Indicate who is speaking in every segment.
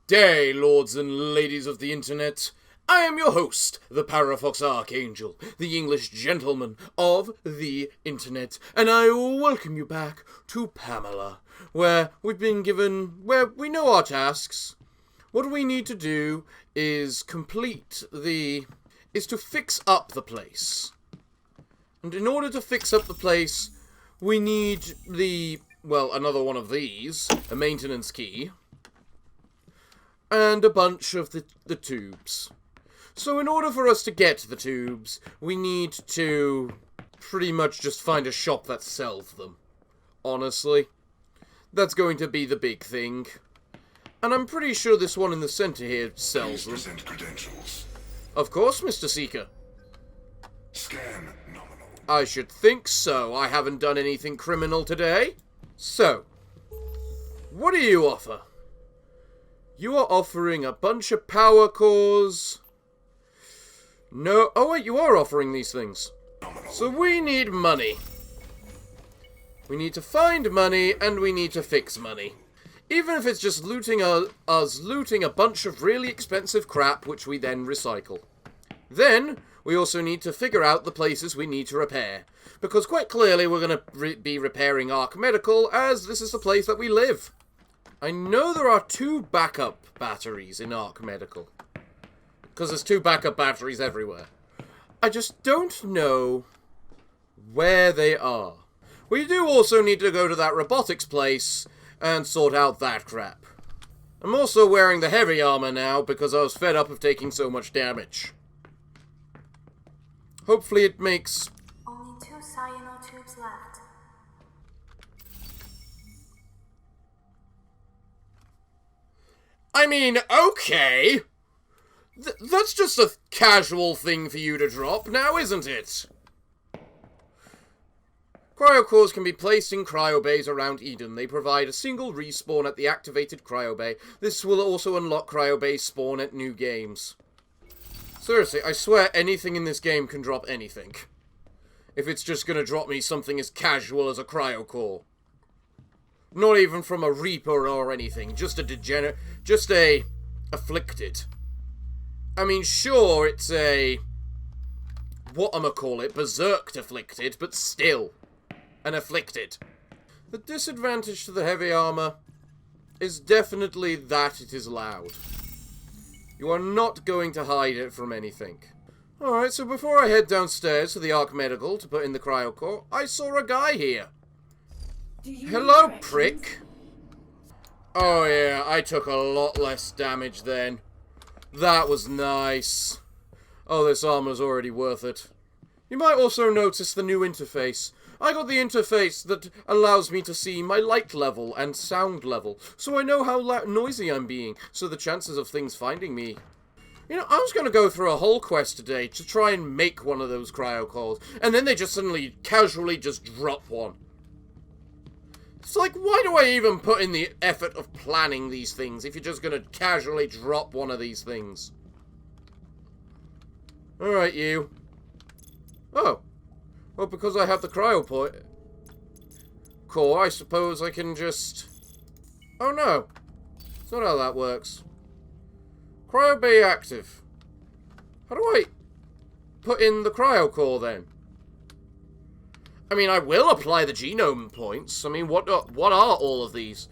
Speaker 1: day, lords and ladies of the internet. I am your host, the Parafox Archangel, the English gentleman of the internet, and I welcome you back to P.A.M.E.L.A, where we know our tasks. What we need to do is is to fix up the place. And in order to fix up the place, we need another one of these, a maintenance key, and a bunch of the tubes. So in order for us to get the tubes, we need to pretty much just find a shop that sells them. Honestly. That's going to be the big thing. And I'm pretty sure this one in the center here sells them.
Speaker 2: Present credentials.
Speaker 1: Of course, Mr. Seeker.
Speaker 2: Scan nominal.
Speaker 1: I should think so. I haven't done anything criminal today. So, what do you offer? You are offering a bunch of power cores. No. Oh, wait, you are offering these things.
Speaker 2: Nominal.
Speaker 1: So we need money. We need to find money, and we need to fix money. Even if it's just us looting a bunch of really expensive crap, which we then recycle. Then, we also need to figure out the places we need to repair. Because quite clearly we're going to be repairing P.A.M.E.L.A, as this is the place that we live. I know there are 2 backup batteries in P.A.M.E.L.A. Because there's 2 backup batteries everywhere. I just don't know where they are. We do also need to go to that robotics place and sort out that crap. I'm also wearing the heavy armor now because I was fed up of taking so much damage. Hopefully it makes...
Speaker 3: Only 2 cyano tubes left.
Speaker 1: I mean, okay. That's just a casual thing for you to drop now, isn't it? Cryo cores can be placed in cryo bays around Eden. They provide a single respawn at the activated cryo bay. This will also unlock cryo bays spawn at new games. Seriously, I swear anything in this game can drop anything. If it's just gonna drop me something as casual as a cryo core. Not even from a Reaper or anything. Just a afflicted. I mean, sure, it's a... berserked afflicted, but still. An afflicted. The disadvantage to the heavy armor is definitely that it is loud. You are not going to hide it from anything. Alright, so before I head downstairs to the P.A.M.E.L.A to put in the cryo core, I saw a guy here. Hello, prick. Oh yeah, I took a lot less damage then. That was nice. Oh, this armor's already worth it. You might also notice the new interface. I got the interface that allows me to see my light level and sound level, so I know how noisy I'm being, so the chances of things finding me... You know, I was going to go through a whole quest today to try and make one of those cryo cores, and then they just suddenly, casually just drop one. It's like, why do I even put in the effort of planning these things if you're just going to casually drop one of these things? Alright, you. Oh. Well, because I have the cryo core, I suppose I can just... Oh no. That's not how that works. Cryo bay active. How do I put in the cryo core then? I mean, I will apply the genome points. I mean, what are all of these?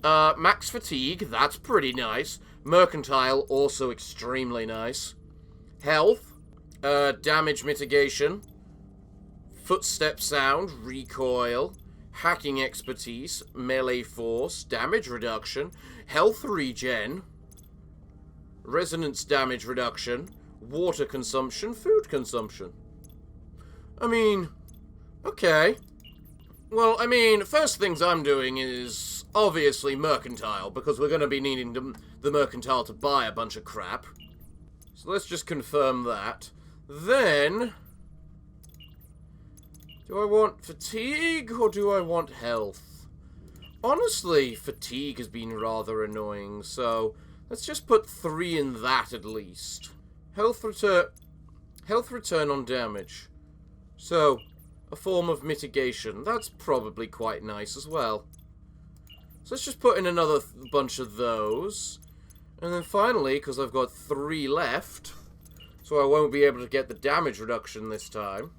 Speaker 1: Max fatigue, that's pretty nice. Mercantile, also extremely nice. Health, damage mitigation. Footstep sound, recoil, hacking expertise, melee force, damage reduction, health regen, resonance damage reduction, water consumption, food consumption. I mean, okay. Well, I mean, first things I'm doing is obviously mercantile, because we're going to be needing the mercantile to buy a bunch of crap. So let's just confirm that. Then... do I want fatigue, or do I want health? Honestly, fatigue has been rather annoying, so let's just put 3 in that at least. Health return on damage. So, a form of mitigation. That's probably quite nice as well. So let's just put in another bunch of those. And then finally, because I've got 3 left, so I won't be able to get the damage reduction this time,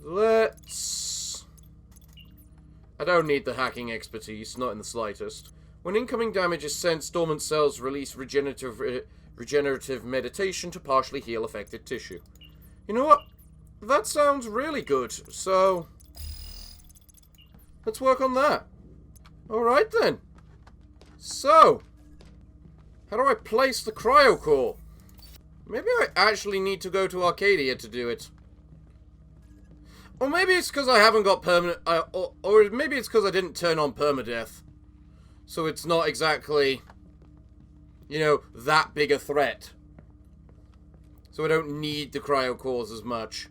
Speaker 1: let's... I don't need the hacking expertise, not in the slightest. When incoming damage is sent, dormant cells release regenerative meditation to partially heal affected tissue. You know what? That sounds really good, so let's work on that. Alright then. So, how do I place the cryocore? Maybe I actually need to go to Arcadia to do it. Or maybe it's because I haven't got permanent... or maybe it's because I didn't turn on permadeath. So it's not exactly, you know, that big a threat. So I don't need the cryocores as much.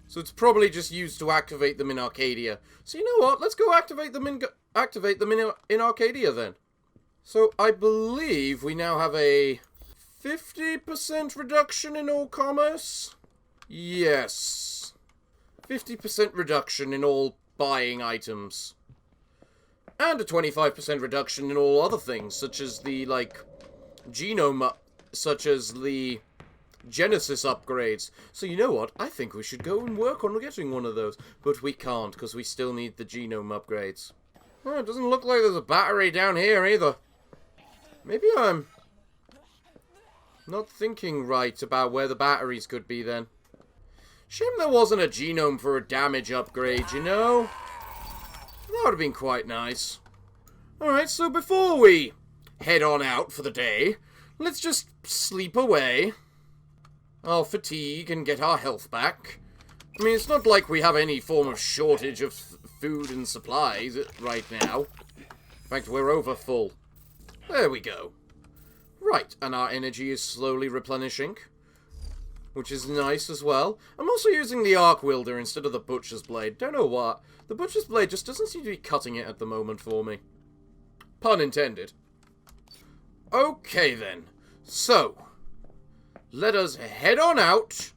Speaker 1: So it's probably just used to activate them in Arcadia. So you know what? Let's go activate them in Arcadia then. So I believe we now have a 50% reduction in all commerce. Yes. 50% reduction in all buying items. And a 25% reduction in all other things, such as the, like, such as the Genesis upgrades. So you know what? I think we should go and work on getting one of those. But we can't, because we still need the genome upgrades. Oh, it doesn't look like there's a battery down here either. Maybe I'm not thinking right about where the batteries could be then. Shame there wasn't a genome for a damage upgrade, you know? That would have been quite nice. Alright, so before we head on out for the day, let's just sleep away our fatigue and get our health back. I mean, it's not like we have any form of shortage of food and supplies right now. In fact, we're over full. There we go. Right, and our energy is slowly replenishing, which is nice as well. I'm also using the arc wielder instead of the butcher's blade. Don't know what. The butcher's blade just doesn't seem to be cutting it at the moment for me. Pun intended. Okay then. So, let us head on out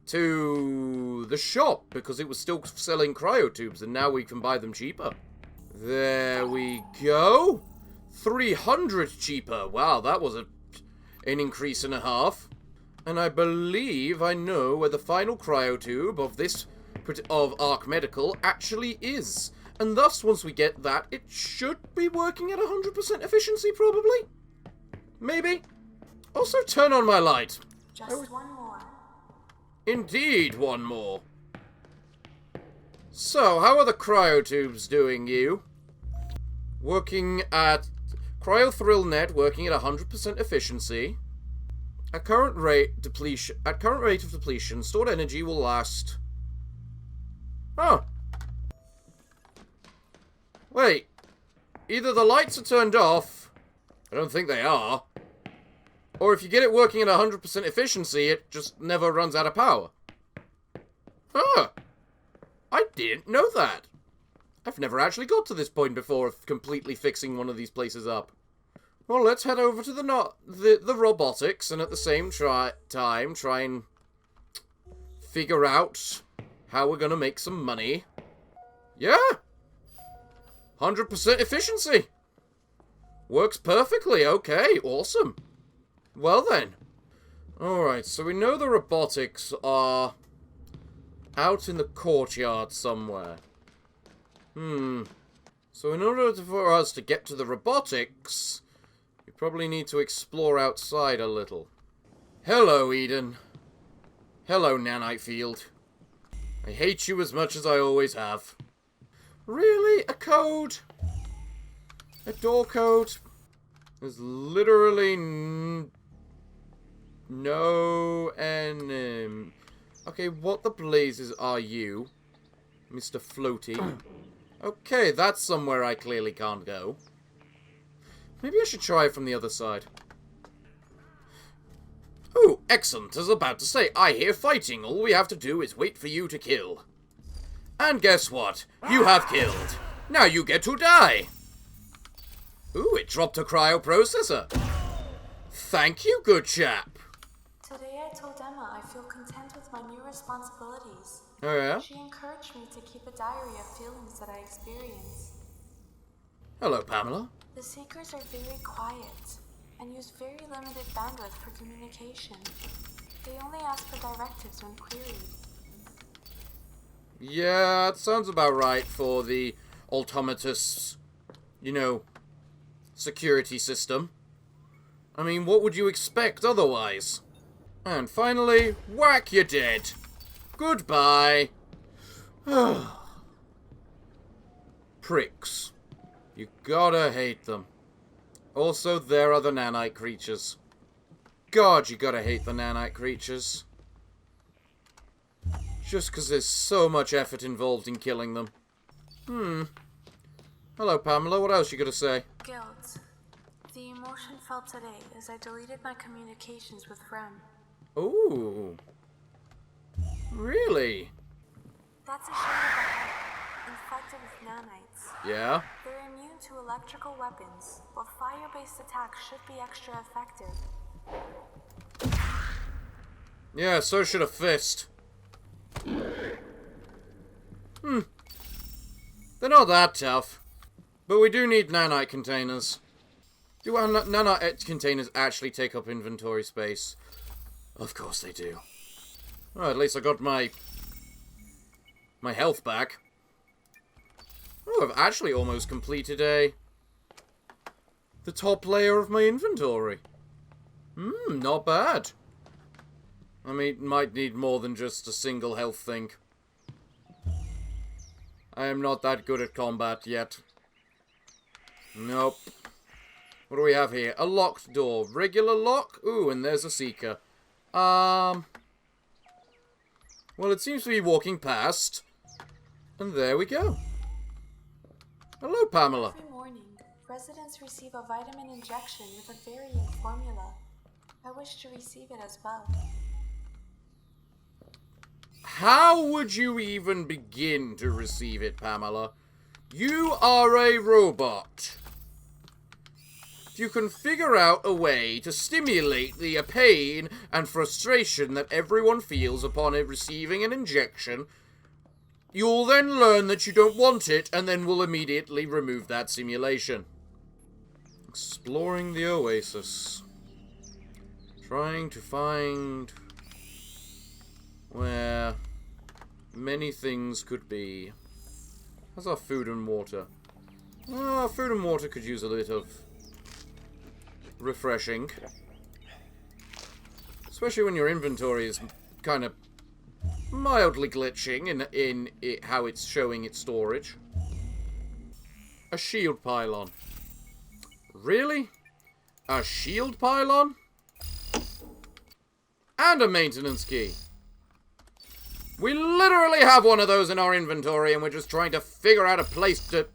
Speaker 1: to the shop, because it was still selling cryotubes and now we can buy them cheaper. There we go. 300 cheaper. Wow, that was an increase and a half. And I believe I know where the final cryotube of Arc Medical actually is. And thus, once we get that, it should be working at 100% efficiency, probably? Maybe? Also, turn on my light.
Speaker 3: Just one more.
Speaker 1: Indeed, one more. So, how are the cryotubes doing, you? Working at... CryoThrillNet working at 100% efficiency. At current rate of depletion, stored energy will last... Oh. Wait. Either the lights are turned off. I don't think they are. Or if you get it working at 100% efficiency, it just never runs out of power. Huh. I didn't know that. I've never actually got to this point before of completely fixing one of these places up. Well, let's head over to the robotics and at the same time try and figure out how we're going to make some money. Yeah! 100% efficiency! Works perfectly, okay, awesome. Well then. Alright, so we know the robotics are out in the courtyard somewhere. So in order for us to get to the robotics, we probably need to explore outside a little. Hello, Eden. Hello, Nanite Field. I hate you as much as I always have. Really? A code? A door code? There's literally no enemy. Okay, what the blazes are you, Mr. Floaty? Okay, that's somewhere I clearly can't go. Maybe I should try it from the other side. Oh, excellent. I was about to say, I hear fighting. All we have to do is wait for you to kill. And guess what? You have killed. Now you get to die. Ooh, it dropped a cryoprocessor. Thank you, good chap.
Speaker 3: Today I told Emma I feel content with my new responsibilities.
Speaker 1: Oh, yeah?
Speaker 3: She encouraged me to keep a diary of feelings that I experience.
Speaker 1: Hello, Pamela.
Speaker 3: The Seekers are very quiet and use very limited bandwidth for communication. They only ask for directives when queried.
Speaker 1: Yeah, it sounds about right for the automatus, you know, security system. I mean, what would you expect otherwise? And finally, whack, you're dead. Goodbye. Pricks. You gotta hate them. Also, there are the nanite creatures. God, you gotta hate the nanite creatures. Just because there's so much effort involved in killing them. Hello, Pamela. What else you gotta say?
Speaker 3: Guilt. The emotion felt today as I deleted my communications with P.A.M.E.L.A.
Speaker 1: Ooh. Really?
Speaker 3: That's a shame of the head, infected with nanites.
Speaker 1: Yeah?
Speaker 3: They're immune to electrical weapons, but fire-based attacks should be extra effective.
Speaker 1: Yeah, so should a fist. They're not that tough. But we do need nanite containers. Do our nanite containers actually take up inventory space? Of course they do. Well, at least I got my health back. Oh, I've actually almost completed the top layer of my inventory. Not bad. I mean, might need more than just a single health thing. I am not that good at combat yet. Nope. What do we have here? A locked door. Regular lock? Ooh, and there's a seeker. Well, it seems to be walking past. And there we go. Hello, Pamela.
Speaker 3: Every morning, residents receive a vitamin injection with a varying formula. I wish to receive it as well.
Speaker 1: How would you even begin to receive it, Pamela? You are a robot. If you can figure out a way to stimulate the pain and frustration that everyone feels upon receiving an injection, you'll then learn that you don't want it, and then will immediately remove that simulation. Exploring the oasis. Trying to find where many things could be. How's our food and water? Well, food and water could use a bit of refreshing. Especially when your inventory is kind of mildly glitching in how it's showing its storage. A shield pylon. Really? A shield pylon? And a maintenance key. We literally have one of those in our inventory, and we're just trying to figure out a place to...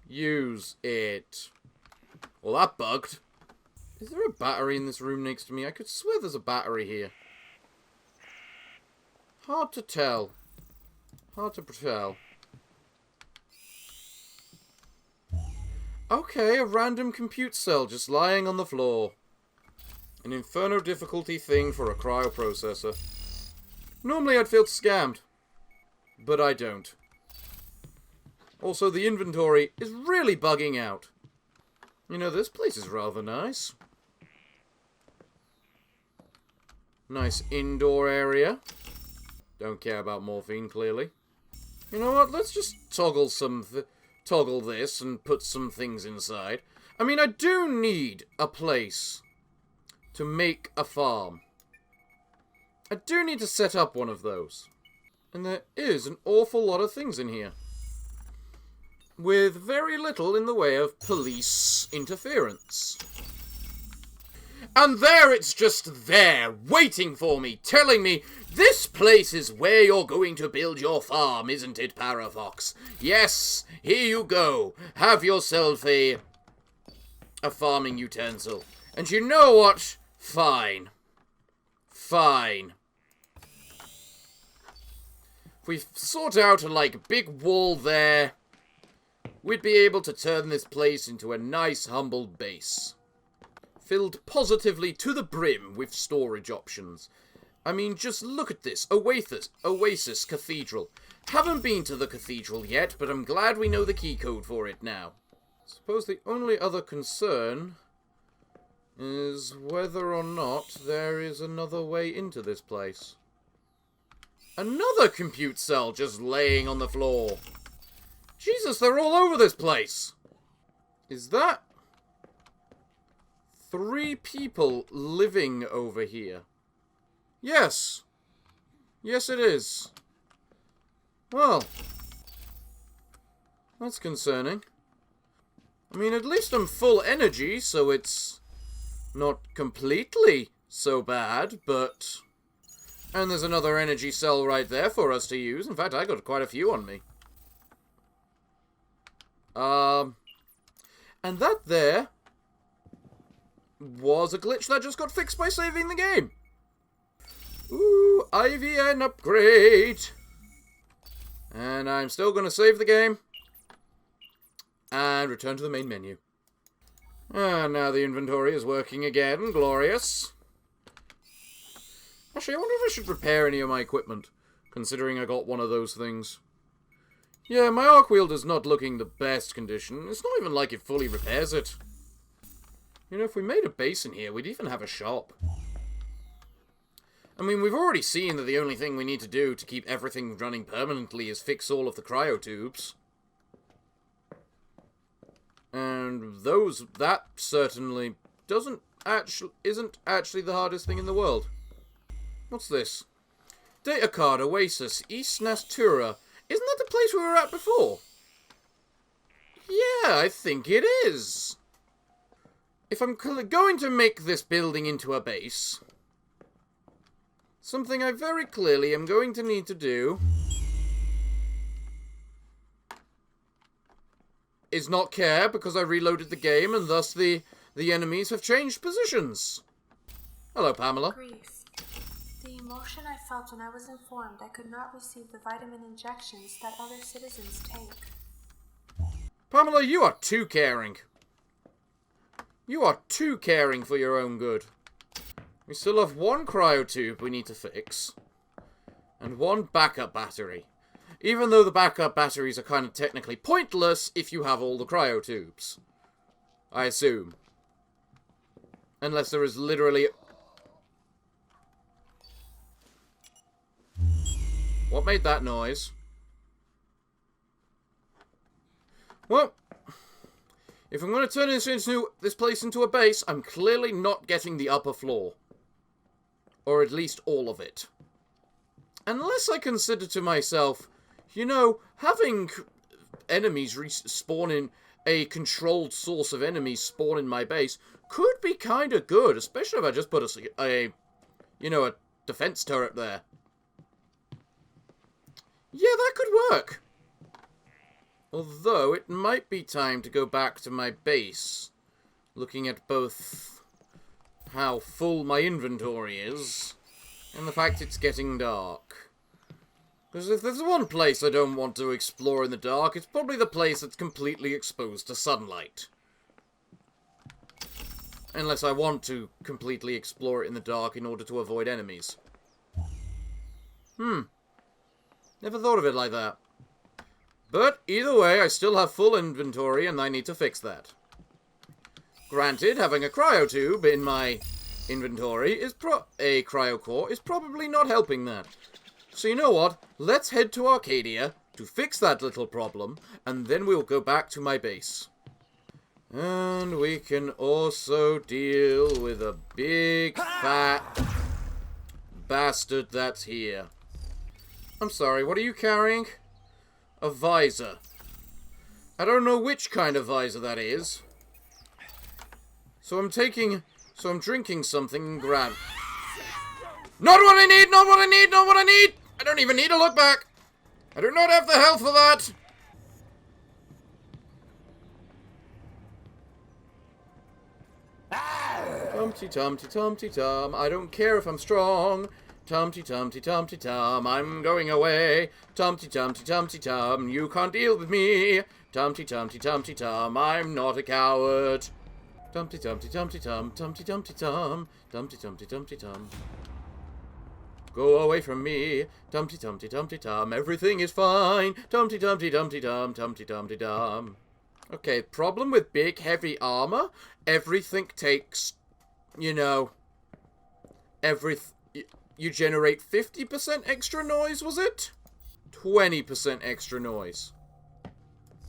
Speaker 1: use it. Well, that bugged. Is there a battery in this room next to me? I could swear there's a battery here. Hard to tell. Hard to tell. Okay, a random compute cell just lying on the floor. An inferno difficulty thing for a cryoprocessor. Normally I'd feel scammed. But I don't. Also, the inventory is really bugging out. You know, this place is rather nice. Nice indoor area. Don't care about morphine, clearly. You know what? Let's just toggle toggle this and put some things inside. I mean, I do need a place to make a farm. I do need to set up one of those. And there is an awful lot of things in here. With very little in the way of police interference. And there it's just there, waiting for me, telling me, this place is where you're going to build your farm, isn't it, Parafox? Yes, here you go. Have yourself a farming utensil. And you know what? Fine. Fine. If we sort out a, big wall there, we'd be able to turn this place into a nice, humble base. Filled positively to the brim with storage options. I mean, just look at this. Oasis Cathedral. Haven't been to the cathedral yet, but I'm glad we know the key code for it now. Suppose the only other concern is whether or not there is another way into this place. Another compute cell just laying on the floor. Jesus, they're all over this place. Is that 3 people living over here? Yes. Yes, it is. Well, that's concerning. I mean, at least I'm full energy, so it's not completely so bad, but... And there's another energy cell right there for us to use. In fact, I got quite a few on me. And that there was a glitch that just got fixed by saving the game. Ooh, IVN upgrade. And I'm still going to save the game. And return to the main menu. And now the inventory is working again. Glorious. Actually, I wonder if I should repair any of my equipment, considering I got one of those things. Yeah, my arc wielder's not looking the best condition. It's not even like it fully repairs it. You know, if we made a base in here, we'd even have a shop. I mean, we've already seen that the only thing we need to do to keep everything running permanently is fix all of the cryotubes. And that certainly isn't actually the hardest thing in the world. What's this? Data card, Oasis, East Nastura. Isn't that the place we were at before? Yeah, I think it is. If I'm going to make this building into a base, something I very clearly am going to need to do is not care, because I reloaded the game and thus the enemies have changed positions. Hello, Pamela.
Speaker 3: Grief. The emotion I felt when I was informed I could not receive the vitamin injections that other citizens take.
Speaker 1: Pamela, you are too caring. You are too caring for your own good. We still have 1 cryotube we need to fix. And 1 backup battery. Even though the backup batteries are kind of technically pointless if you have all the cryotubes. I assume. Unless there is literally... What made that noise? Well, if I'm going to turn this place into a base, I'm clearly not getting the upper floor. Or at least all of it. Unless I consider to myself, you know, having enemies spawn in a controlled source of enemies spawn in my base could be kind of good, especially if I just put a defense turret there. Yeah, that could work. Although, it might be time to go back to my base, looking at both how full my inventory is, and the fact it's getting dark. Because if there's one place I don't want to explore in the dark, it's probably the place that's completely exposed to sunlight. Unless I want to completely explore it in the dark in order to avoid enemies. Never thought of it like that. But, either way, I still have full inventory, and I need to fix that. Granted, having a cryotube in my inventory a cryocore is probably not helping that. So you know what? Let's head to Arcadia to fix that little problem, and then we'll go back to my base. And we can also deal with a big, fat bastard that's here. I'm sorry, what are you carrying? A visor. I don't know which kind of visor that is. So I'm drinking something and grab... Not what I need! Not what I need! Not what I need! I don't even need to look back! I do not have the health for that! Tum-ty-tum-ty-tum-ty-tum. I don't care if I'm strong. Tum-ty-tum-ty-tum-ty-tum. I'm going away. Tum-ty-tum-ty-tum-ty-tum. You can't deal with me. Tum-ty-tum-ty-tum-ty-tum. I'm not a coward. Tum-ty-tum-ty-tum-ty-tum. Tum-ty-tum-ty-tum. Tum-ty-tum-ty-tum-ty-tum. Go away from me. Tumty tumty tumty tum. Everything is fine. Tumty tumty tumty tum. Tumty tumty tum. Okay, problem with big heavy armor. Everything takes, you know, you generate 50% extra noise, was it? 20% extra noise.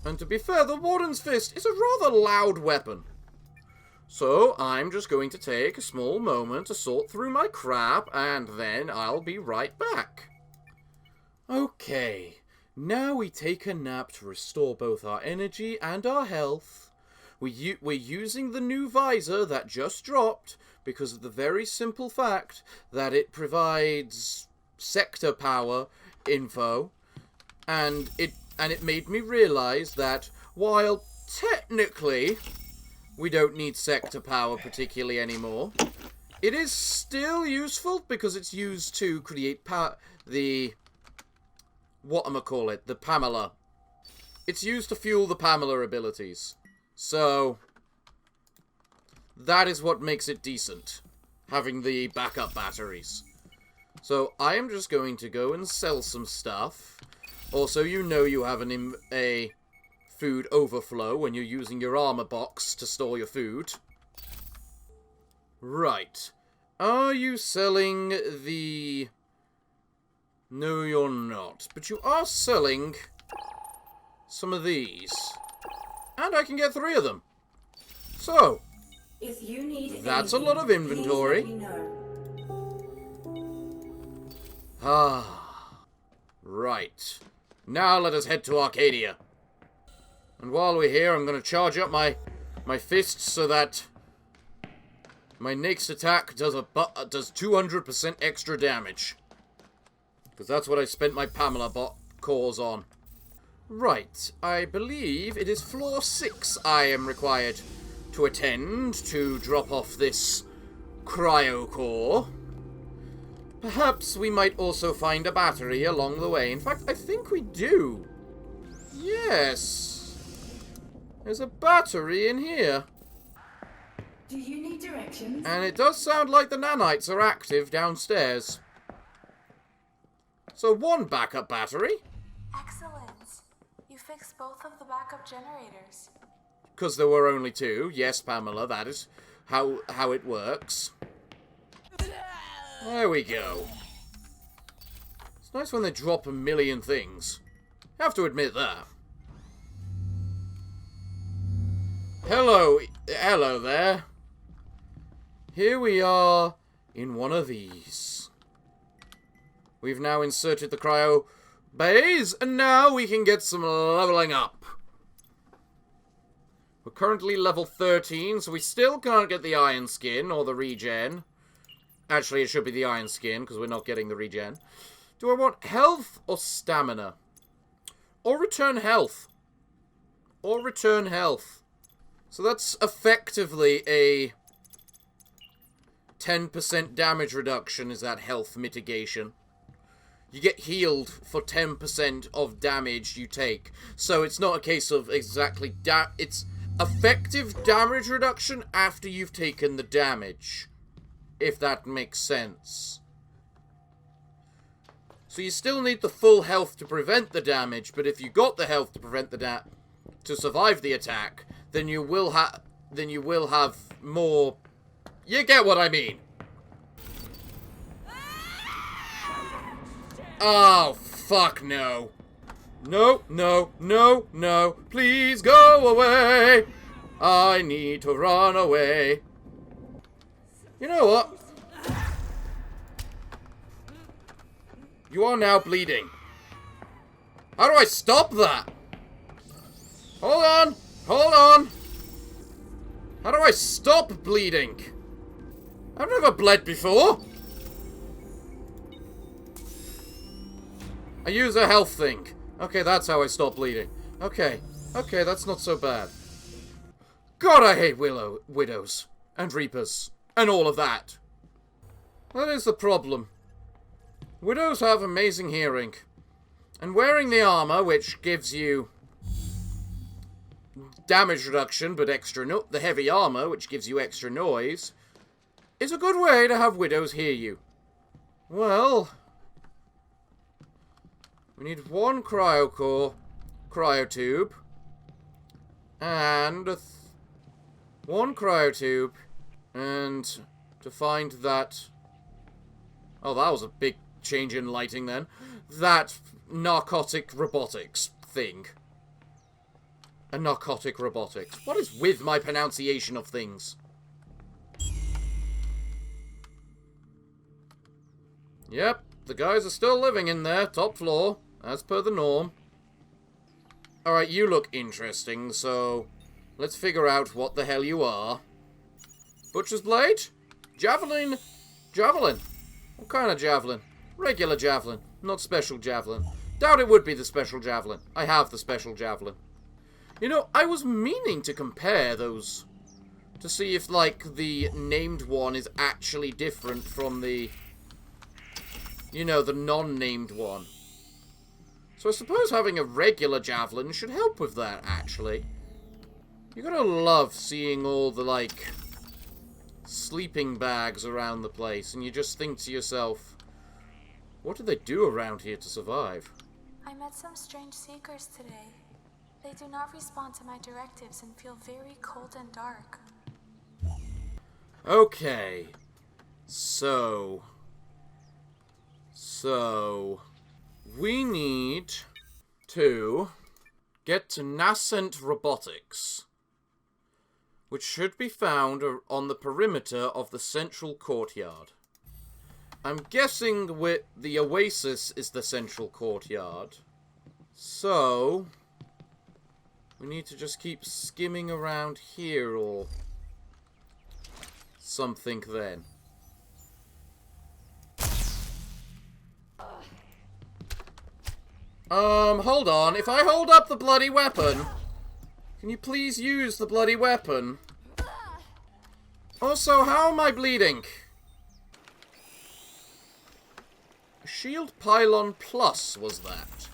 Speaker 1: And to be fair, the Warden's Fist is a rather loud weapon. So, I'm just going to take a small moment to sort through my crap, and then I'll be right back. Okay, now we take a nap to restore both our energy and our health. We're using the new visor that just dropped because of the very simple fact that it provides sector power info, and it made me realize that while technically we don't need sector power particularly anymore, it is still useful because it's used to create the P.A.M.E.L.A. It's used to fuel the P.A.M.E.L.A. abilities. So that is what makes it decent, having the backup batteries. So I am just going to go and sell some stuff. Also, you know you have a food overflow when you're using your armor box to store your food. Right. Are you selling the... No, you're not. But you are selling some of these. And I can get 3 of them. So,
Speaker 4: if you need
Speaker 1: that's a lot of inventory.
Speaker 4: please let me know.
Speaker 1: Ah. Right. Now let us head to Arcadia. And while we're here, I'm going to charge up my fists so that my next attack does 200% extra damage. Because that's what I spent my P.A.M.E.L.A. cores on. Right, I believe it is floor 6 I am required to attend to drop off this cryo core. Perhaps we might also find a battery along the way. In fact, I think we do. Yes. There's a battery in here.
Speaker 4: Do you need directions?
Speaker 1: And it does sound like the nanites are active downstairs. So 1 backup battery.
Speaker 3: Excellent. You fixed both of the backup generators.
Speaker 1: Because there were only 2. Yes, P.A.M.E.L.A., that is how it works. There we go. It's nice when they drop a million things. Have to admit that. Hello there. Here we are in one of these. We've now inserted the cryo bays, and now we can get some leveling up. We're currently level 13, so we still can't get the iron skin or the regen. Actually, it should be the iron skin, because we're not getting the regen. Do I want health or stamina? Or return health? Or return health. So that's effectively a 10% damage reduction, is that health mitigation. You get healed for 10% of damage you take. So it's not a case of exactly it's effective damage reduction after you've taken the damage. If that makes sense. So you still need the full health to prevent the damage, but if you got the health to prevent the to survive the attack, then you will have more. You get what I mean. Oh, fuck no. No, no, no, no. Please go away. I need to run away. You know what? You are now bleeding. How do I stop that? Hold on. Hold on. How do I stop bleeding? I've never bled before. I use a health thing. Okay, that's how I stop bleeding. Okay. Okay, that's not so bad. God, I hate widows. And reapers. And all of that. That is the problem. Widows have amazing hearing. And wearing the armor, which gives you damage reduction, but the heavy armor, which gives you extra noise, is a good way to have widows hear you. Well, We need one cryo tube. And one cryo tube. And to find that... Oh, that was a big change in lighting then. That narcotic robotics thing. A narcotic robotics. What is with my pronunciation of things? Yep, the guys are still living in there, top floor, as per the norm. Alright, you look interesting, so let's figure out what the hell you are. Butcher's blade? Javelin? Javelin. What kind of javelin? Regular javelin, not special javelin. Doubt it would be the special javelin. I have the special javelin. You know, I was meaning to compare those to see if, like, the named one is actually different from the, you know, the non-named one. So I suppose having a regular javelin should help with that, actually. You're gonna love seeing all the, like, sleeping bags around the place, and you just think to yourself, what do they do around here to survive?
Speaker 3: I met some strange seekers today. They do not respond to my directives and feel very cold and dark.
Speaker 1: Okay. So, we need to get to nascent robotics, which should be found on the perimeter of the central courtyard. I'm guessing the oasis is the central courtyard. So, we need to just keep skimming around here or something then. Hold on. If I hold up the bloody weapon, can you please use the bloody weapon? Also, how am I bleeding? Shield Pylon Plus was that.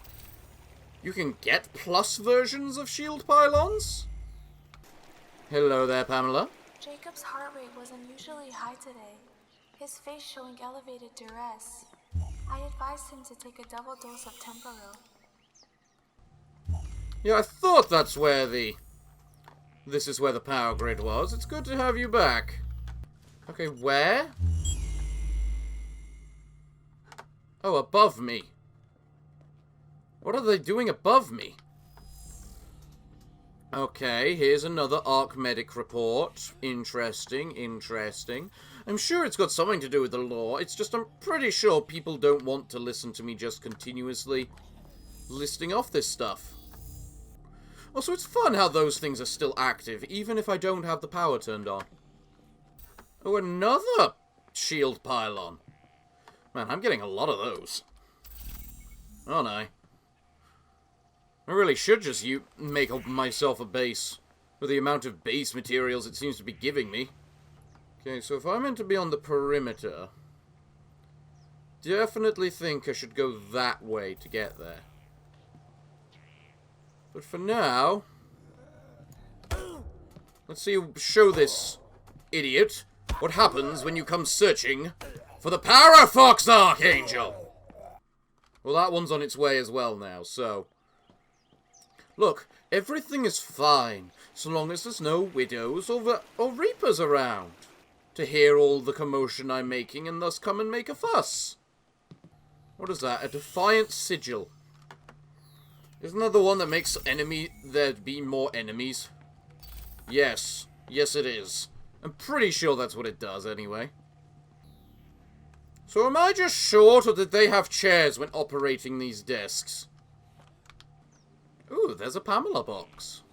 Speaker 1: You can get plus versions of shield pylons? Hello there, Pamela.
Speaker 3: Jacob's heart rate was unusually high today, his face showing elevated duress. I advised him to take a double dose of Temporal.
Speaker 1: Yeah, I thought that's where this is where the power grid was. It's good to have you back. Okay, where? Oh, above me. What are they doing above me? Okay, here's another Arc Medic report. Interesting, interesting. I'm sure it's got something to do with the law. It's just I'm pretty sure people don't want to listen to me just continuously listing off this stuff. Also, it's fun how those things are still active, even if I don't have the power turned on. Oh, another shield pylon. Man, I'm getting a lot of those. Aren't I? I really should just make myself a base, with the amount of base materials it seems to be giving me. Okay, so if I'm meant to be on the perimeter, definitely think I should go that way to get there. But for now, let's show this idiot what happens when you come searching for the Parafox Archangel! Well, that one's on its way as well now, so... Look, everything is fine, so long as there's no widows or reapers around to hear all the commotion I'm making and thus come and make a fuss. What is that? A defiant sigil. Isn't that the one that makes there be more enemies? Yes. Yes, it is. I'm pretty sure that's what it does, anyway. So am I just short, or did they have chairs when operating these desks? Ooh, there's a Pamela box.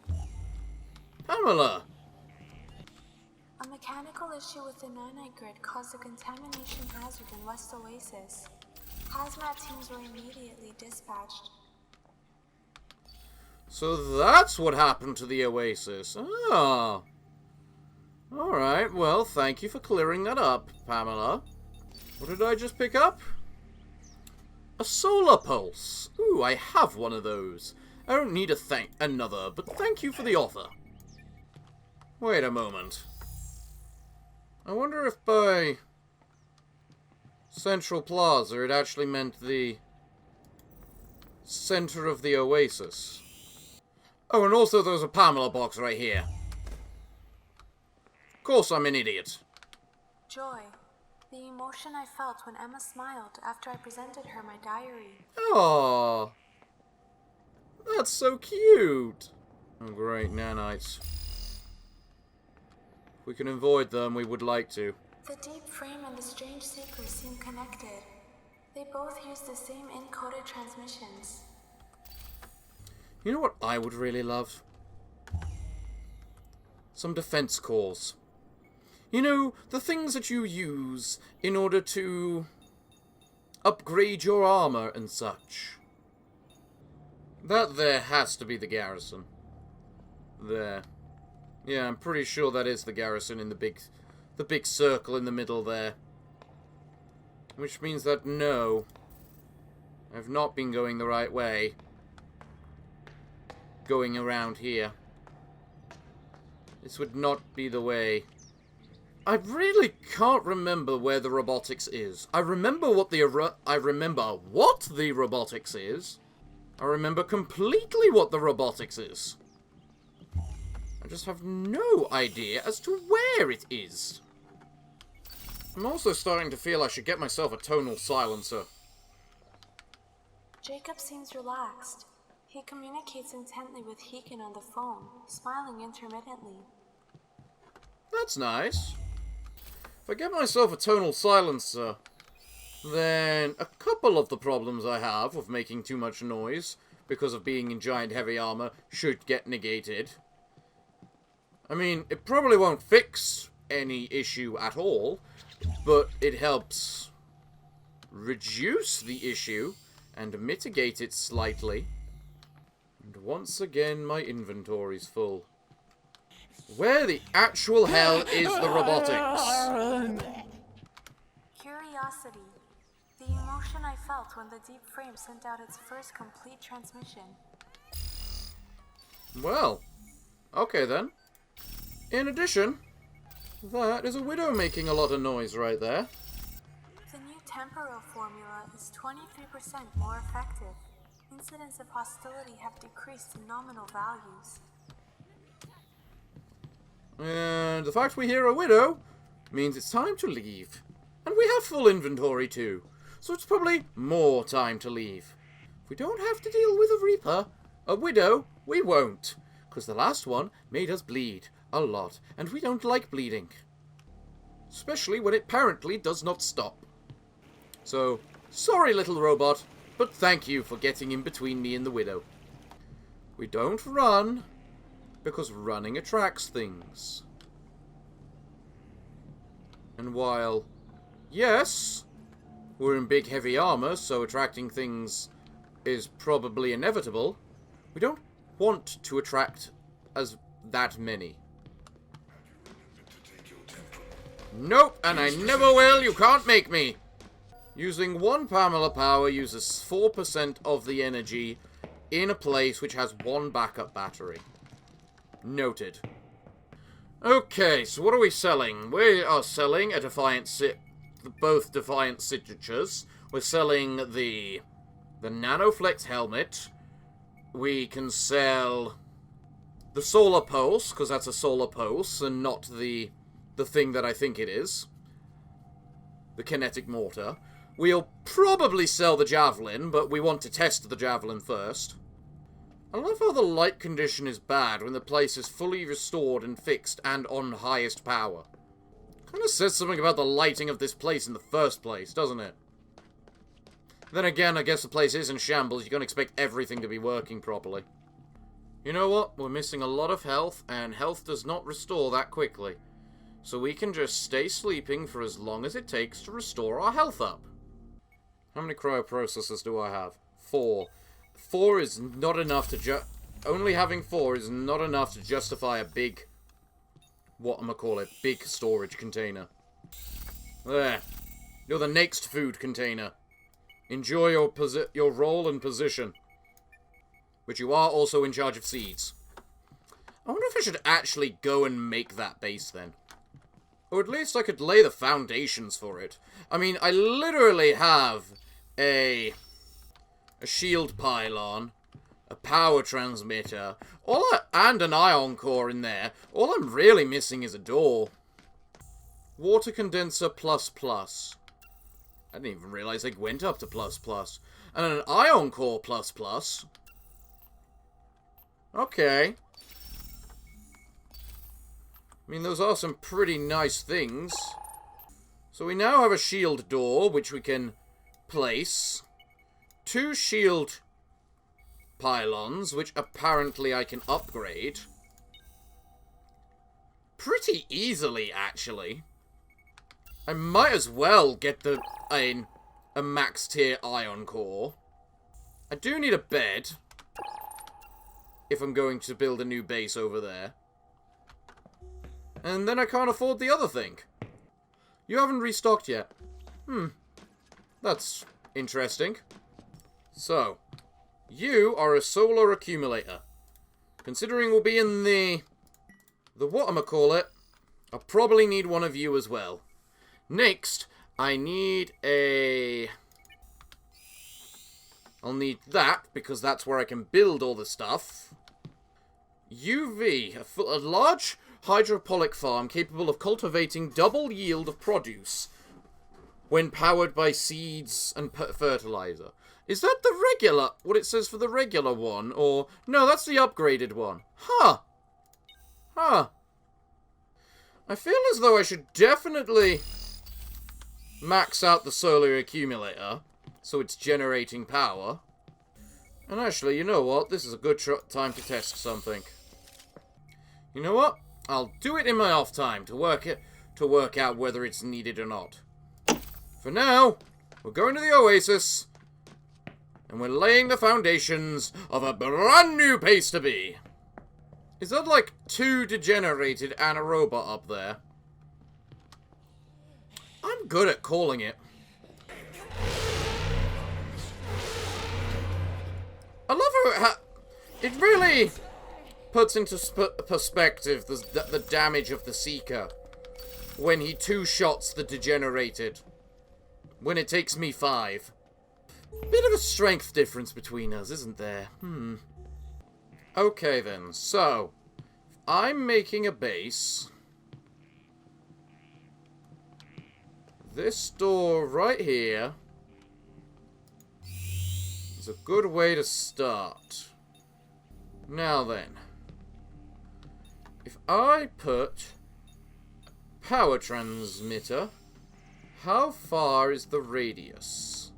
Speaker 1: Pamela!
Speaker 3: A mechanical issue with the nanite grid caused a contamination hazard in West Oasis. Hazmat teams were immediately dispatched.
Speaker 1: So that's what happened to the Oasis. Ah. Alright, well, thank you for clearing that up, Pamela. What did I just pick up? A solar pulse. Ooh, I have one of those. I don't need another, but thank you for the offer. Wait a moment. I wonder if by Central Plaza it actually meant the center of the oasis. Oh, and also there's a P.A.M.E.L.A box right here. Of course I'm an idiot.
Speaker 3: Joy. The emotion I felt when Emma smiled after I presented her my diary.
Speaker 1: Aww. That's so cute. Oh, great, nanites. If we can avoid them, we would like to.
Speaker 3: The deep frame and the strange seeker seem connected. They both use the same encoded transmissions.
Speaker 1: You know what I would really love? Some defense cores. You know, the things that you use in order to upgrade your armor and such. That there has to be the garrison. There. Yeah, I'm pretty sure that is the garrison in the big circle in the middle there. Which means that no, I've not been going the right way. Going around here. This would not be the way. I really can't remember where the robotics is. I remember what the robotics is. I remember completely what the robotics is. I just have no idea as to where it is. I'm also starting to feel I should get myself a tonal silencer.
Speaker 3: Jacob seems relaxed. He communicates intently with Heekin on the phone, smiling intermittently.
Speaker 1: That's nice. If I get myself a tonal silencer, then a couple of the problems I have of making too much noise because of being in giant heavy armor should get negated. I mean, it probably won't fix any issue at all, but it helps reduce the issue and mitigate it slightly. And once again, my inventory's full. Where the actual hell is the robotics?
Speaker 3: Curiosity. The emotion I felt when the deep frame sent out its first complete transmission.
Speaker 1: Well, okay then. In addition, that is a widow making a lot of noise right there.
Speaker 3: The new temporal formula is 23% more effective. Incidents of hostility have decreased to nominal values.
Speaker 1: And the fact we hear a widow means it's time to leave. And we have full inventory too, so it's probably more time to leave. If we don't have to deal with a Reaper, a widow, we won't. Because the last one made us bleed a lot, and we don't like bleeding. Especially when it apparently does not stop. So, sorry little robot, but thank you for getting in between me and the widow. We don't run, because running attracts things. And while, yes, we're in big heavy armor, so attracting things is probably inevitable, we don't want to attract as that many. Nope, and I never will, you can't make me! Using one P.A.M.E.L.A power uses 4% of the energy in a place which has one backup battery. Noted. Okay, so what are we selling? We are selling a both Defiant signatures. We're selling the Nanoflex helmet. We can sell the Solar Pulse, because that's a Solar Pulse, and not the thing that I think it is. The Kinetic Mortar. We'll probably sell the Javelin, but we want to test the Javelin first. I love how the light condition is bad when the place is fully restored and fixed and on highest power. Kind of says something about the lighting of this place in the first place, doesn't it? Then again, I guess the place is in shambles. You can't expect everything to be working properly. You know what? We're missing a lot of health, and health does not restore that quickly. So we can just stay sleeping for as long as it takes to restore our health up. How many cryoprocessors do I have? 4. 4 is not enough to only having 4 is not enough to justify a big, big storage container. There. You're the next food container. Enjoy your role and position. But you are also in charge of seeds. I wonder if I should actually go and make that base then. Or at least I could lay the foundations for it. I mean, I literally have a a shield pylon, a power transmitter, and an ion core in there. All I'm really missing is a door. Water condenser ++. I didn't even realize they went up to ++. And an ion core ++. Okay. I mean, those are some pretty nice things. So we now have a shield door, which we can place. 2 shield pylons, which apparently I can upgrade. Pretty easily, actually. I might as well get a max tier ion core. I do need a bed. If I'm going to build a new base over there. And then I can't afford the other thing. You haven't restocked yet. That's interesting. So, you are a solar accumulator. Considering we'll be in the whatchamacallit, I'll probably need one of you as well. Next, I need I'll need that, because that's where I can build all the stuff. UV, a large hydroponic farm capable of cultivating double yield of produce when powered by seeds and fertilizer. Is that the regular, what it says for the regular one? Or, no, that's the upgraded one. Huh. I feel as though I should definitely max out the solar accumulator so it's generating power. And actually, you know what? This is a good time to test something. You know what? I'll do it in my off time to work out whether it's needed or not. For now, we're going to the Oasis, and we're laying the foundations of a brand new place to be. Is that like 2 degenerated and a robot up there? I'm good at calling it. I love how it really puts into perspective the damage of the Seeker when he 2-shots the degenerated. When it takes me 5. Bit of a strength difference between us, isn't there? Okay then, so I'm making a base. This door right here is a good way to start. Now then, if I put a power transmitter, how far is the radius?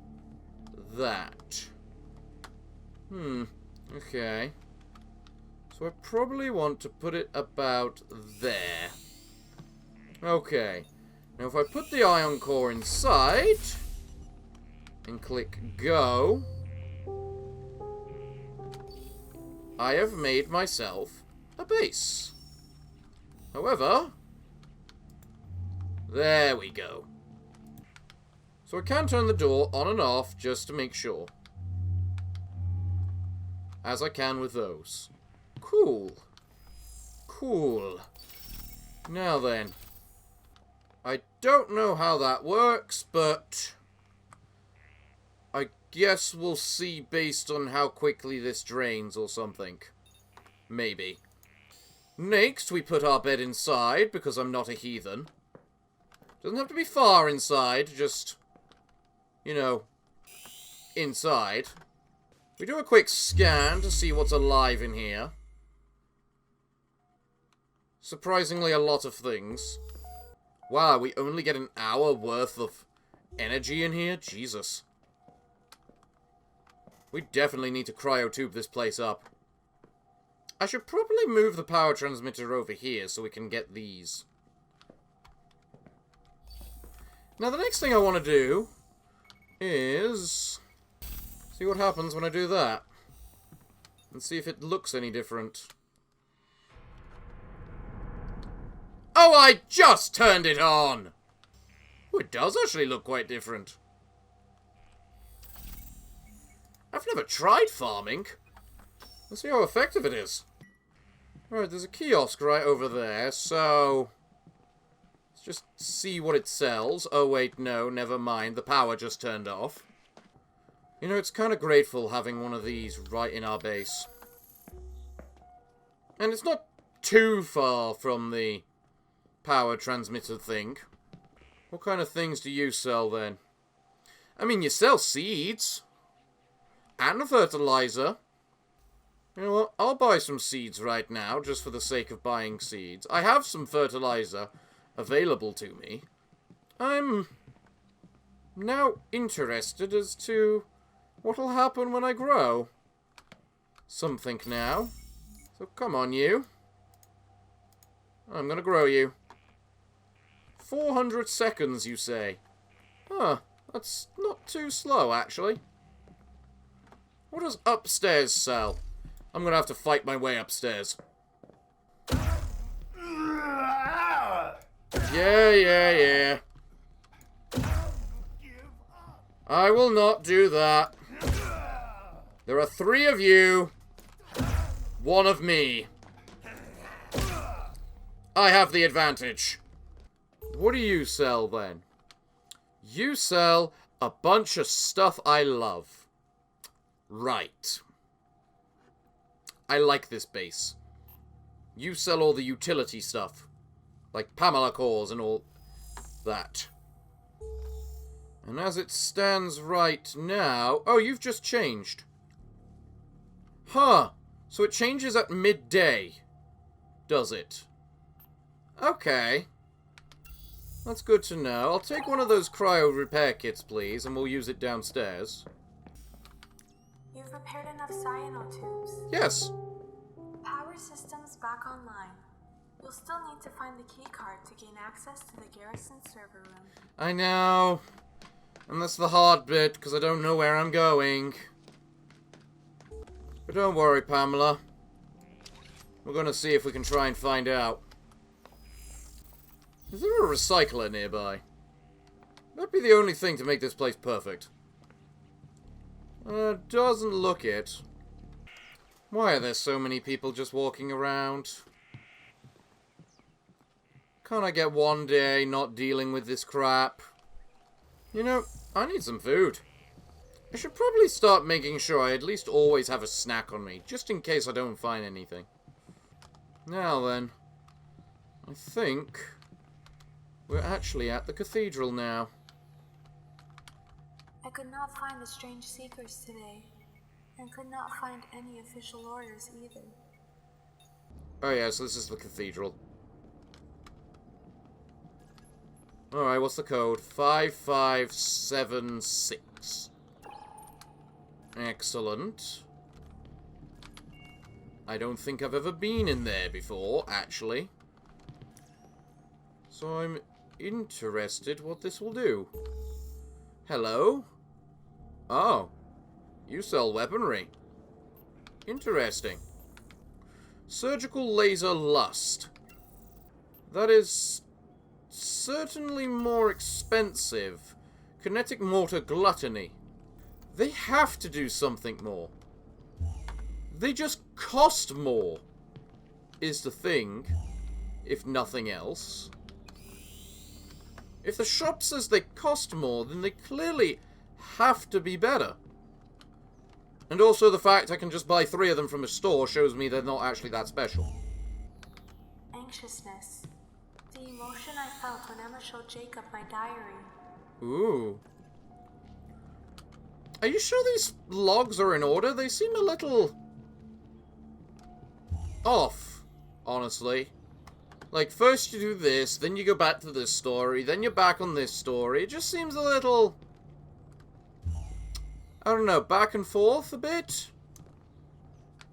Speaker 1: That. Okay. So I probably want to put it about there. Okay. Now if I put the ion core inside and click go, I have made myself a base. However, there we go. So I can turn the door on and off just to make sure. As I can with those. Cool. Cool. Now then. I don't know how that works, but I guess we'll see based on how quickly this drains or something. Maybe. Next, we put our bed inside, because I'm not a heathen. Doesn't have to be far inside, just, you know, inside. We do a quick scan to see what's alive in here. Surprisingly, a lot of things. Wow, we only get an hour worth of energy in here? Jesus. We definitely need to cryotube this place up. I should probably move the power transmitter over here so we can get these. Now, the next thing I want to do is see what happens when I do that. And see if it looks any different. Oh, I just turned it on! Oh, it does actually look quite different. I've never tried farming. Let's see how effective it is. Alright, there's a kiosk right over there, so let's just see what it sells. Oh, wait, no, never mind. The power just turned off. You know, it's kind of grateful having one of these right in our base. And it's not too far from the power transmitter thing. What kind of things do you sell, then? I mean, you sell seeds. And fertilizer. You know what? I'll buy some seeds right now, just for the sake of buying seeds. I have some fertilizer available to me. I'm now interested as to what'll happen when I grow. Something now. So come on, you. I'm gonna grow you. 400 seconds, you say? Huh, that's not too slow, actually. What does upstairs sell? I'm gonna have to fight my way upstairs. Yeah. I will not do that. There are 3 of you. 1 of me. I have the advantage. What do you sell, then? You sell a bunch of stuff I love. Right. I like this base. You sell all the utility stuff. Like P.A.M.E.L.A cores and all that. And as it stands right now... Oh, you've just changed. Huh. So it changes at midday. Does it? Okay. That's good to know. I'll take one of those cryo repair kits, please, and we'll use it downstairs.
Speaker 3: You've repaired enough cyanotubes.
Speaker 1: Yes.
Speaker 3: Power system's back online. You'll still need to find the key card to gain access to the garrison server room.
Speaker 1: I know. And that's the hard bit, because I don't know where I'm going. But don't worry, P.A.M.E.L.A. We're going to see if we can try and find out. Is there a recycler nearby? That'd be the only thing to make this place perfect. Doesn't look it. Why are there so many people just walking around? Can't I get one day not dealing with this crap? You know, I need some food. I should probably start making sure I at least always have a snack on me, just in case I don't find anything. Now then, I think we're actually at the cathedral now.
Speaker 3: I could not find the strange seekers today, and could not find any official orders either.
Speaker 1: Oh yeah, so this is the cathedral. Alright, what's the code? 5576. Excellent. I don't think I've ever been in there before, actually. So I'm interested what this will do. Hello? Oh. You sell weaponry. Interesting. Surgical laser lust. That is certainly more expensive. Kinetic mortar gluttony. They have to do something more. They just cost more, is the thing, if nothing else. If the shop says they cost more, then they clearly have to be better. And also the fact I can just buy 3 of them from a store shows me they're not actually that special.
Speaker 3: Anxiousness. The emotion I felt when Emma showed Jacob my diary.
Speaker 1: Ooh. Are you sure these logs are in order? They seem a little off, honestly. Like, first you do this, then you go back to this story, then you're back on this story. It just seems a little, I don't know, back and forth a bit?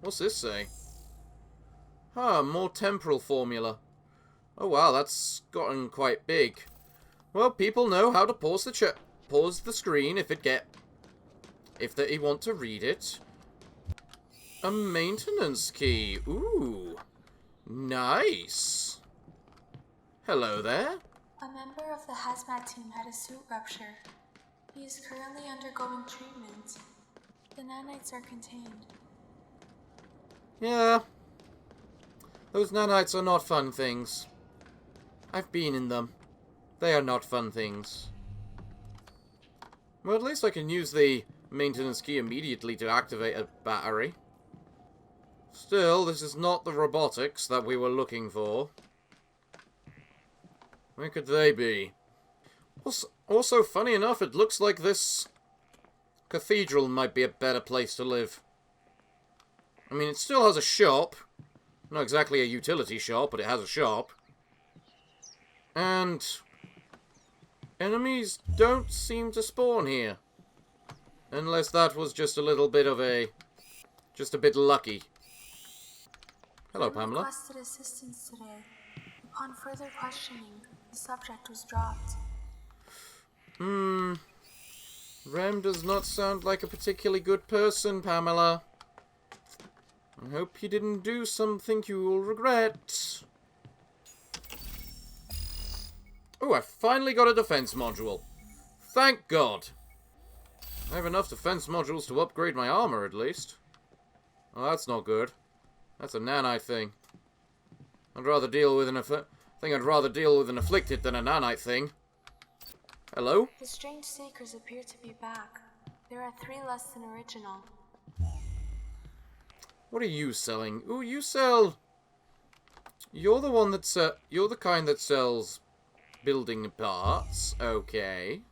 Speaker 1: What's this say? Huh, more temporal formula. Oh wow, that's gotten quite big. Well, people know how to pause the screen if they want to read it. A maintenance key. Ooh. Nice. Hello there.
Speaker 3: A member of the hazmat team had a suit rupture. He is currently undergoing treatment. The nanites are contained.
Speaker 1: Yeah. Those nanites are not fun things. I've been in them. They are not fun things. Well, at least I can use the maintenance key immediately to activate a battery. Still, this is not the robotics that we were looking for. Where could they be? Also, funny enough, it looks like this cathedral might be a better place to live. I mean, it still has a shop. Not exactly a utility shop, but it has a shop. And enemies don't seem to spawn here. Unless that was just a little bit of a... just a bit lucky. Hello, Pamela.
Speaker 3: I requested assistance today. Upon further questioning, the subject was dropped.
Speaker 1: Rem does not sound like a particularly good person, Pamela. I hope you didn't do something you will regret. Oh, I finally got a defense module. Thank God. I have enough defense modules to upgrade my armor, at least. Oh, that's not good. That's a nanite thing. I'd rather deal with an I'd rather deal with an afflicted than a nanite thing. Hello?
Speaker 3: The strange seekers appear to be back. There are 3 less than original.
Speaker 1: What are you selling? Ooh, you sell... You're the one that's... You're the kind that sells building parts. Okay.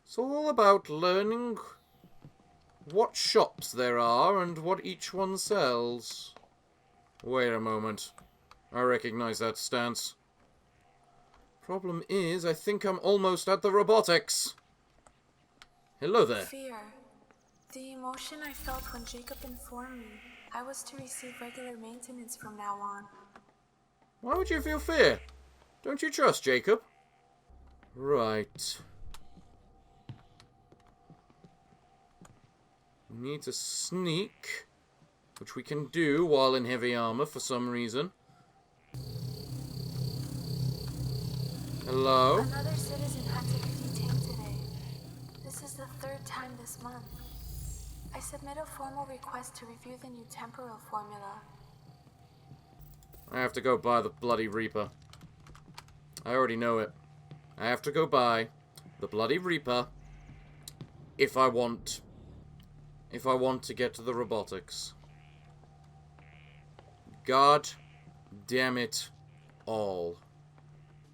Speaker 1: It's all about learning what shops there are and what each one sells. Wait a moment. I recognize that stance. Problem is, I think I'm almost at the robotics. Hello there.
Speaker 3: Fear. The emotion I felt when Jacob informed me I was to receive regular maintenance from now on.
Speaker 1: Why would you feel fear? Don't you trust Jacob? Right. We need to sneak, which we can do while in heavy armor for some reason. Hello?
Speaker 3: Another citizen had to be detained today. This is the 3rd time this month. I submit a formal request to review the new temporal formula.
Speaker 1: I have to go buy the Bloody Reaper. I already know it. I have to go buy the Bloody Reaper if I want to get to the robotics. God damn it all.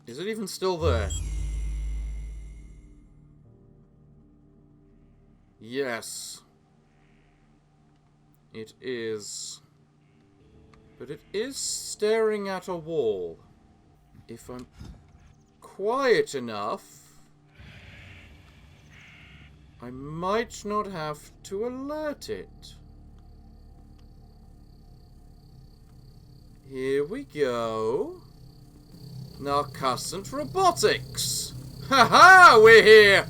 Speaker 1: Is it even still there? Yes. It is. But it is staring at a wall. If I'm quiet enough, I might not have to alert it. Here we go. Narcossant robotics! Haha, we're here!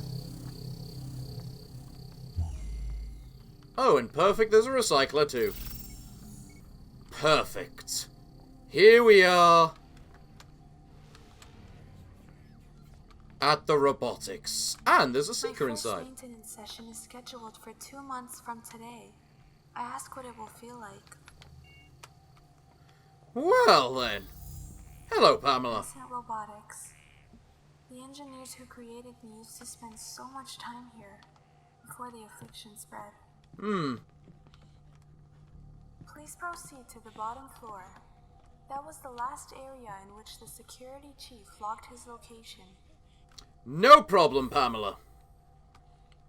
Speaker 1: Oh, and perfect, there's a recycler too. Perfect. Here we are. At the robotics. And there's a seeker inside.
Speaker 3: My first maintenance session is scheduled for 2 months from today. I ask what it will feel like.
Speaker 1: Well then. Hello, Pamela.
Speaker 3: Innocent robotics. The engineers who created me used to spend so much time here before the affliction spread. Please proceed to the bottom floor. That was the last area in which the security chief logged his location.
Speaker 1: No problem, Pamela.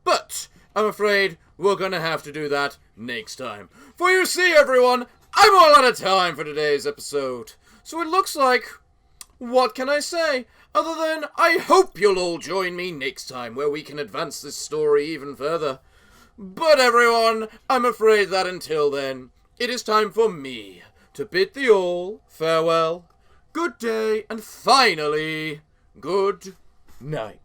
Speaker 1: But I'm afraid we're gonna have to do that next time. For you see, everyone, I'm all out of time for today's episode. So it looks like, what can I say? Other than, I hope you'll all join me next time where we can advance this story even further. But everyone, I'm afraid that until then, it is time for me to bid thee all farewell, good day, and finally, good night.